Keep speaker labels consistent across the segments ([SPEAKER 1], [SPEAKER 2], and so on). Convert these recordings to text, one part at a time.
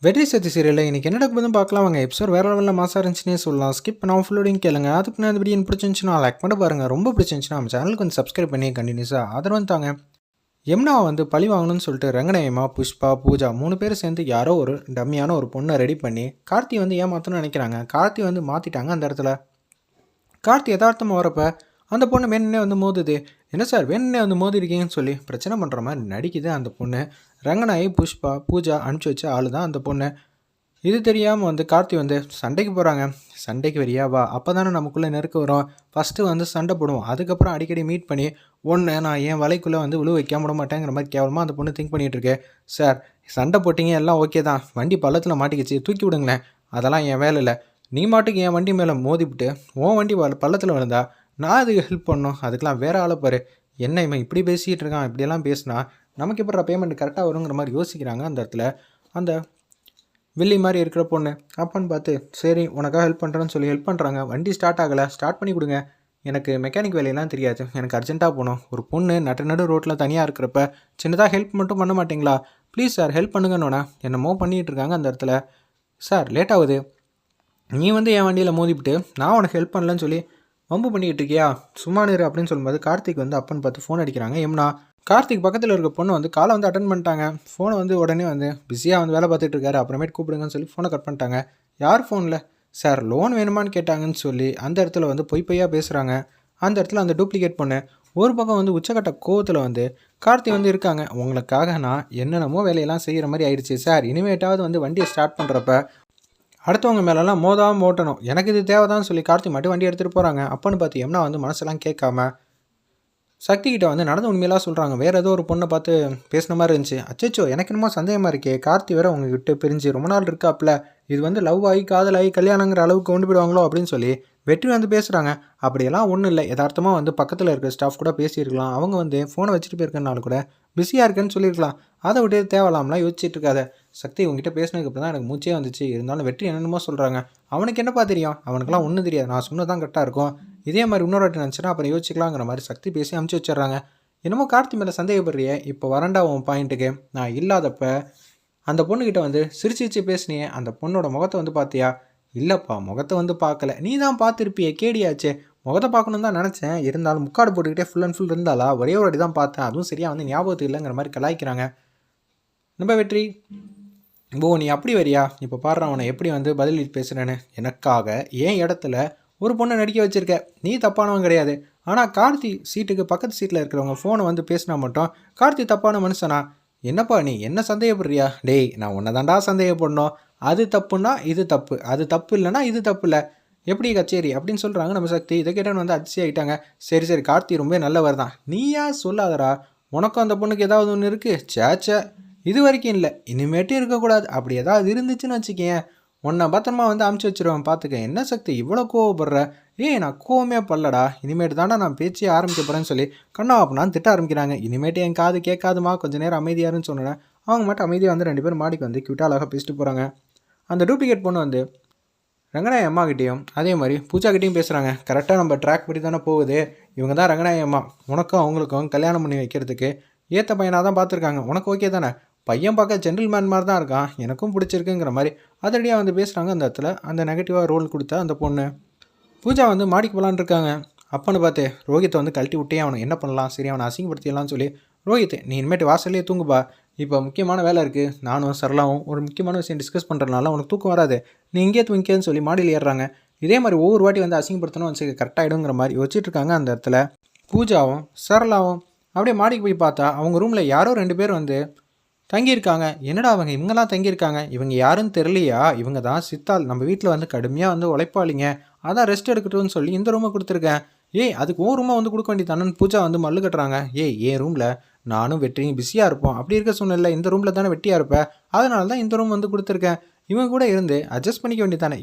[SPEAKER 1] வெற்றி சத்தி சீரியலில் இன்றைக்கி என்ன நடக்குதுன்னு பார்க்கலாம். வாங்க எபிசோட் வேறு லெவலில் மாசாக இருந்துச்சுன்னே சொல்லலாம். ஸ்கிப் பண்ணாமல் ஃபுல்லோடையும் கேளுங்க. அதுக்கு நான் இந்த வீடியோ பிடிச்சிருந்துச்சுன்னா லைக் பண்ண பாருங்கள். ரொம்ப பிடிச்சிருந்துச்சுன்னா நம்ம சேனலுக்கு வந்து சப்ஸ்கிரைப் பண்ணி கண்டினியூஸாக ஆதரவு தாங்க. யமுனாவை வந்து பழி வாங்கணும்னு சொல்லிட்டு ரங்கநாயமா, புஷ்பா, பூஜா 3 பேர் சேர்ந்து யாரோ ஒரு டம்மியான ஒரு பொண்ணை ரெடி பண்ணி கார்த்தி வந்து ஏமாற்றணும்னு நினைக்கிறாங்க. கார்த்தி வந்து மாற்றிட்டாங்க. அந்த இடத்துல கார்த்தி யதார்த்தமாக வரப்போ அந்த பொண்ணு வேணுன்னே வந்து மோதுது. என்ன சார் வேணுன்னே வந்து மோதிருக்கீங்கன்னு சொல்லி பிரச்சனை பண்ணுற மாதிரி நடிக்குது அந்த பொண்ணு. ரங்கநாயகி, புஷ்பா, பூஜா அனுப்பிச்சி வச்ச ஆள் தான் அந்த பொண்ணு. இது தெரியாமல் வந்து கார்த்தி வந்து சண்டைக்கு போகிறாங்க. சண்டைக்கு வரியா வா, அப்போ தானே நமக்குள்ளே நெருக்க வரும். ஃபஸ்ட்டு வந்து சண்டை போடுவோம், அதுக்கப்புறம் அடிக்கடி மீட் பண்ணி ஒன்று நான் என் வலைக்குள்ளே வந்து விழு வைக்காம விட மாட்டேங்கிற மாதிரி கேவலமாக அந்த பொண்ணு திங்க் பண்ணிகிட்டு இருக்கு. சார் சண்டை போட்டிங்க எல்லாம் ஓகே தான், வண்டி பள்ளத்தில் மாட்டிக்கிச்சு தூக்கி விடுங்களேன், அதெல்லாம் என் வேலை இல்லை. நீ மாட்டுக்கு என் வண்டி மேலே மோதிவிட்டு உன் வண்டி பள்ளத்தில் விழுந்தா நான் அதுக்கு ஹெல்ப் பண்ணணும், அதுக்கெலாம் வேறு ஆளை பாரு. என்ன இவன் இப்படி பேசிகிட்டு இருக்கான், இப்படியெல்லாம் பேசினா நமக்கு எப்போ பேமெண்ட் கரெக்டாக வருங்கிற மாதிரி யோசிக்கிறாங்க. அந்த இடத்துல அந்த வில்லி மாதிரி இருக்கிற பொண்ணு அப்பன்னு பார்த்து சரி உனக்காக ஹெல்ப் பண்ணுறேன்னு சொல்லி ஹெல்ப் பண்ணுறாங்க. வண்டி ஸ்டார்ட் ஆகலை, ஸ்டார்ட் பண்ணி கொடுங்க, எனக்கு மெக்கானிக் வேலையெல்லாம் தெரியாது, எனக்கு அர்ஜென்ட்டாக போகணும். ஒரு பொண்ணு நடு ரோட்டில் தனியாக இருக்கிறப்ப சின்னதாக ஹெல்ப் மட்டும் பண்ண மாட்டிங்களா ப்ளீஸ் சார், ஹெல்ப் பண்ணுங்கன்னொன்னா என்னமோ பண்ணிகிட்டு இருக்காங்க. அந்த இடத்துல சார் லேட் ஆகுது, நீ வந்து என் வண்டியில் மோதிவிட்டு நான் உனக்கு ஹெல்ப் பண்ணலன்னு சொல்லி வம்பு பண்ணிக்கிட்டு இருக்கியா, சும்மா நிறு அப்படின்னு சொல்லும்போது கார்த்திக் வந்து அப்பன்னு பார்த்து ஃபோன் அடிக்கிறாங்க. யமுனா கார்த்திக் பக்கத்தில் இருக்க பொண்ணு வந்து காலை வந்து அட்டன் பண்ணிட்டாங்க. ஃபோனை வந்து உடனே வந்து பிஸியாக வந்து வேலை பார்த்துட்டு இருக்காரு, அப்புறமேட்டு கூப்பிடுங்கன்னு சொல்லி ஃபோனை கட் பண்ணிட்டாங்க. யார் ஃபோனில் சார் லோன் வேணுமான்னு கேட்டாங்கன்னு சொல்லி அந்த இடத்துல வந்து பொய்யா பேசுகிறாங்க. அந்த இடத்துல அந்த டூப்ளிகேட் பொண்ணு ஒரு பக்கம் வந்து உச்சக்கட்ட கோவத்தில் வந்து கார்த்தி வந்து இருக்காங்க. உங்களுக்காக நான் என்னென்னமோ வேலையெல்லாம் செய்கிற மாதிரி ஆயிடுச்சு சார், இனிமேட்டாவது வந்து வண்டியை ஸ்டார்ட் பண்ணுறப்ப அடுத்தவங்க மேலெல்லாம் மோதாமல் ஓட்டணும், எனக்கு இது தேவைதான்னு சொல்லி கார்த்தி மட்டும் வண்டி எடுத்துகிட்டு போகிறாங்க. அப்போன்னு பார்த்து யமுனா வந்து மனசெல்லாம் கேட்காம சக்தி கிட்ட வந்து நடந்த உண்மையெல்லாம் சொல்கிறாங்க. வேறு ஏதோ ஒரு பொண்ணை பார்த்து பேசின மாதிரி இருந்துச்சு. அச்சோ எனக்கு என்னமோ சந்தேகமாக இருக்கே, கார்த்தி வேறு உங்ககிட்ட பிரிஞ்சு ரொம்ப நாள் இருக்காப்புல, இது வந்து லவ் ஆகி காதலாகி கல்யாணங்கிற அளவுக்கு கொண்டு போயிடுவாங்களோ அப்படின்னு சொல்லி வெற்றி வந்து பேசுகிறாங்க. அப்படியெல்லாம் ஒன்றும் இல்லை, யதார்த்தமாக வந்து பக்கத்தில் இருக்க ஸ்டாஃப் கூட பேசியிருக்கலாம். அவங்க வந்து ஃபோனை வச்சுட்டு போயிருக்கனால கூட பிஸியாக இருக்கேன்னு சொல்லியிருக்கலாம். அதை விட்டு தேவலாம்லாம் யோசிச்சுட்டு இருக்காத. சக்தி உங்ககிட்ட பேசினதுக்கப்புறம் தான் எனக்கு மூச்சே வந்துச்சு. இருந்தாலும் வெற்றி என்னென்னமோ சொல்கிறாங்க, அவனுக்கு என்னப்பா தெரியும், அவனுக்குலாம் ஒன்றும் தெரியாது, நான் சொன்னதான் கரெக்டாக இருக்கும். இதே மாதிரி இன்னொரு வாட்டி நினச்சினா அப்புறம் யோசிக்கலாங்கிற மாதிரி சக்தி பேசி அமுச்சு வச்சிடுறாங்க. என்னமோ கார்த்தி மேலே சந்தேகப்படுறியே, இப்போ வரண்டா உன் பாயிண்ட்டுக்கு. நான் இல்லாதப்ப அந்த பொண்ணுக்கிட்ட வந்து சிரிச்சு பேசினியே, அந்த பொண்ணோட முகத்தை வந்து பார்த்தியா? இல்லைப்பா முகத்தை வந்து பார்க்கல, நீ தான் பார்த்துருப்பியே, கேடியாச்சே. முகத்தை பார்க்கணுன்னு தான் நினச்சேன், இருந்தாலும் முக்காடு போட்டுக்கிட்டே ஃபுல் அண்ட் ஃபுல் இருந்தாலா, ஒரே ஒரு வாட்டி தான் பார்த்தேன், அதுவும் சரியாக வந்து ஞாபகத்துக்கு இல்லைங்கிற மாதிரி கலாய்க்கிறாங்க. நம்ம வெற்றி நீ அப்படி வரியா, இப்போ பாடுற அவனை எப்படி வந்து பதில் பேசுகிறேன்னு. எனக்காக ஏன் இடத்துல ஒரு பொண்ணை நடிக்க வச்சுருக்க, நீ தப்பானவன் கிடையாது. ஆனால் கார்த்தி சீட்டுக்கு பக்கத்து சீட்டில் இருக்கிறவங்க ஃபோனை வந்து பேசினா மட்டும் கார்த்தி தப்பான மனுஷனா? என்னப்பா நீ என்ன சந்தேகப்படுறியா? டேய் நான் உன்னை தாண்டா சந்தேகப்படணும், அது தப்புன்னா இது தப்பு, அது தப்பு இல்லைன்னா இது தப்பு இல்லை, எப்படி கச்சேரி அப்படின்னு சொல்கிறாங்க நம்ம சக்தி. இதை கேட்டவன் வந்து அதிர்ச்சி ஆகிட்டாங்க. சரி கார்த்தி ரொம்ப நல்லவர் தான், நீயா சொல்லாதடா, உனக்கும் அந்த பொண்ணுக்கு ஏதாவது ஒன்று இருக்குது? சேச்சே இது வரைக்கும் இல்லை, இனிமேட்டும் இருக்கக்கூடாது. அப்படி ஏதாவது இருந்துச்சுன்னு வச்சுக்கேன், உன்னை பத்திரமா வந்து அமுச்சு வச்சுருவேன் பார்த்துக்க. என்ன சக்தி இவ்வளோ கோவப்படுற? நான் கோவமே பல்லடா, இனிமேட்டு தாண்டா நான் பேச்சே ஆரம்பிக்க போகிறேன்னு சொல்லி கண்ணா அப்படின்னான்னு திட்ட ஆரம்பிக்கிறாங்க. இனிமேட்டு என் காது கேட்காதுமா, கொஞ்சம் நேரம் அமைதியாருன்னு சொன்னேன். அவங்க மட்டும் அமைதியாக வந்து 2 பேரும் மாடிக்கு வந்து க்யூட்டாக அழகாக பேசிட்டு போகிறாங்க. அந்த டூப்ளிகேட் பொண்ணு வந்து ரங்கநாய அம்மாக்கிட்டேயும் அதே மாதிரி பூஜாக்கிட்டையும் பேசுகிறாங்க. கரெக்டாக நம்ம ட்ராக் படி தானே போகுது, இவங்க தான் ரங்கநாய அம்மா, உனக்கும் அவங்களுக்கும் கல்யாணம் பண்ணி வைக்கிறதுக்கு ஏற்ற பையனாக தான் பார்த்துருக்காங்க, உனக்கு ஓகே தானே? பையன் பார்க்க ஜென்டில்மேன் மாதிரி தான் இருக்கான், எனக்கும் பிடிச்சிருக்குங்கிற மாதிரி அதடியாக வந்து பேசுகிறாங்க. அந்த இடத்துல அந்த நெகட்டிவாக ரோல் கொடுத்த அந்த பொண்ணு பூஜா வந்து மாடிக்கு போகலான்னு இருக்காங்க. அப்போன்னு பார்த்து ரோஹித்தை வந்து கழட்டி விட்டே அவனை என்ன பண்ணலாம், சரி அவனை அசிங்கப்படுத்திடலாம்னு சொல்லி ரோஹித் நீ இனிமேட்டு வாசல்லையே தூங்குப்பா, இப்போ முக்கியமான வேலை இருக்குது, நானும் சரளாவும் ஒரு முக்கியமான விஷயம் டிஸ்கஸ் பண்ணுறதுனால உனக்கு தூக்கம் வராது, நீ இங்கே தூங்கிக்கேன்னு சொல்லி மாடியில் ஏறுறாங்க. இதே மாதிரி ஒவ்வொரு வாட்டி வந்து அசிங்கப்படுத்தணும் வச்சு கரெக்டாகிடுங்கிற மாதிரி வச்சுட்ருக்காங்க. அந்த இடத்துல பூஜாவும் சரளாவும் அப்படியே மாடிக்கு போய் பார்த்தா அவங்க ரூமில் யாரோ 2 பேர் வந்து தங்கியிருக்காங்க. என்னடா அவங்க இவங்கெல்லாம் தங்கியிருக்காங்க, இவங்க யாருன்னு தெரியலையா? இவங்க தான் சித்தாள், நம்ம வீட்டில் வந்து கடுமையாக வந்து உழைப்பாளிங்க, அதான் ரெஸ்ட் எடுக்கட்டும்னு சொல்லி இந்த ரூமை கொடுத்துருக்கேன். அதுக்கு ரூமை வந்து கொடுக்க வேண்டிய தண்ணன் பூஜா வந்து மல்லு கட்டுறாங்க. என் ரூமில் நானும் வெற்றியும் பிஸியாக இருப்போம், அப்படி இருக்க சூழ்நிலை இந்த ரூமில் தானே வெட்டியாக இருப்பேன், அதனால தான் இந்த ரூம் வந்து கொடுத்துருக்கேன், இவங்க கூட இருந்து அட்ஜஸ்ட் பண்ணிக்க வேண்டிய தானே,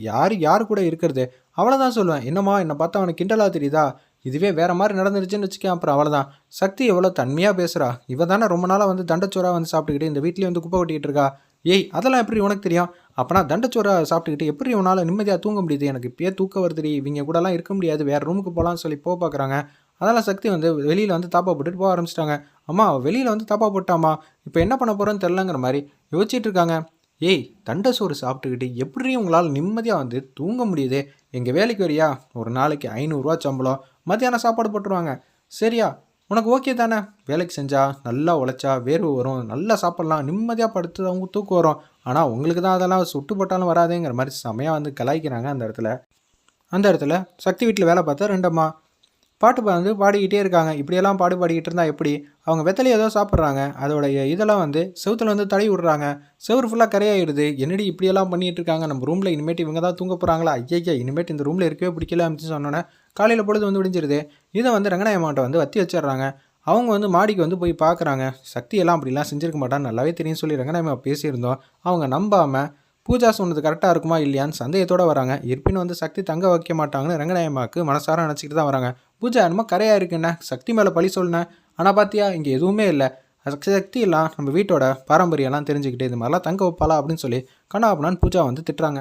[SPEAKER 1] யார் கூட இருக்கிறது அவ்வளோதான் சொல்லுவேன். என்னம்மா என்னை பார்த்தா அவனுக்கு கிண்டலாக தெரியுதா? இதுவே வேறு மாதிரி நடந்துருச்சுன்னு வச்சுக்கேன், அப்புறம் அவ்வளோதான். சக்தி எவ்வளோ தன்மையாக பேசுகிறா, இவ தானே ரொம்ப நாளாக வந்து தண்டச்சோராக வந்து சாப்பிட்டுக்கிட்டு இந்த வீட்லேயே வந்து குப்பை கொட்டிக்கிட்டு இருக்கா. அதெல்லாம் எப்படி உனக்கு தெரியும்? அப்போனா தண்டச்சோராக சாப்பிட்டுக்கிட்டு எப்படி இவனால் நிம்மதியாக தூங்க முடியுது? எனக்கு இப்பயே தூக்க வருதுடி, இவங்க கூடலாம் இருக்க முடியாது, வேறு ரூமுக்கு போகலான்னு சொல்லி பார்க்குறாங்க. அதெல்லாம் சக்தி வந்து வெளியில் வந்து தாப்பா போட்டுட்டு போக ஆரம்பிச்சிட்டாங்க. அம்மா வெளியில் வந்து தாப்பா போட்டாமா, இப்போ என்ன பண்ண போகிறோன்னு தெரிலங்கிற மாதிரி யோசிச்சுட்டு இருக்காங்க. ஏய் தண்டை சோறு சாப்பிட்டுக்கிட்டு எப்படி உங்களால் நிம்மதியாக வந்து தூங்க முடியுதே? எங்கள் வேலைக்கு வரியா? ஒரு நாளைக்கு 500 சம்பளம், மத்தியானம் சாப்பாடு போட்டுருவாங்க. சரியா? உனக்கு ஓகே தானே? வேலைக்கு செஞ்சா நல்லா உழைச்சா வேர்வை வரும், நல்லா சாப்பிட்லாம், நிம்மதியாக படுத்து அவங்க தூக்கம் வரும். ஆனால் உங்களுக்கு தான் அதெல்லாம் சுட்டு போட்டாலும் வராதேங்கிற மாதிரி செமையாக வந்து கலாய்க்கிறாங்க அந்த இடத்துல. அந்த இடத்துல சக்தி வீட்டில் வேலை பார்த்தா 2 அம்மா பாட்டு வந்து பாடிக்கிட்டே இருக்காங்க. இப்படியெல்லாம் பாடு பாடிக்கிட்டு இருந்தால் எப்படி? அவங்க வெத்தலை ஏதோ சாப்பிட்றாங்க. அதோடைய இதெல்லாம் வந்து செவுத்துல வந்து தடவி விடுறாங்க. செவுரு ஃபுல்லாக கரையாயிடுது. என்னடி இப்படியெல்லாம் பண்ணிகிட்டு இருக்காங்க? நம்ம ரூமில் இனிமேட்டு இவங்க தான் தூங்க போகிறாங்களா? ஐயா இனிமேட்டு இந்த ரூமில் இருக்கவே பிடிக்கல அப்படின்னு சொன்னோன்னே காலையில் பொழுது வந்து விடிஞ்சிருது. இதை வந்து ரங்கநாயகமாட்ட வந்து வத்தி வச்சிடுறாங்க. அவங்க வந்து மாடிக்கு வந்து போய் பார்க்குறாங்க. சக்தியெல்லாம் அப்படிலாம் செஞ்சுருக்க மாட்டான்னு நல்லாவே தெரியும் சொல்லி ரங்கநாயகமா பேசியிருந்தோம். அவங்க நம்பாமல் பூஜா சொன்னது கரெக்டாக இருக்குமா இல்லையான்னு சந்தேகத்தோடு வராங்க. இருப்பினும் வந்து சக்தி தங்க வைக்க மாட்டாங்கன்னு ரங்கநாயகமாவுக்கு மனசார நினச்சிக்கிட்டு தான் வராங்க. பூஜா என்னமோ கரையாக இருக்குண்ணே, சக்தி மேலே பழி சொல்லினேன். ஆனால் பார்த்தியா இங்கே எதுவுமே இல்லை. சக்தி எல்லாம் நம்ம வீட்டோட பாரம்பரியம்லாம் தெரிஞ்சுக்கிட்டு இது மாதிரிலாம் தங்க வைப்பாளா அப்படின்னு சொல்லி கண்ணா அப்படின்னான்னு பூஜா வந்து திட்டுறாங்க.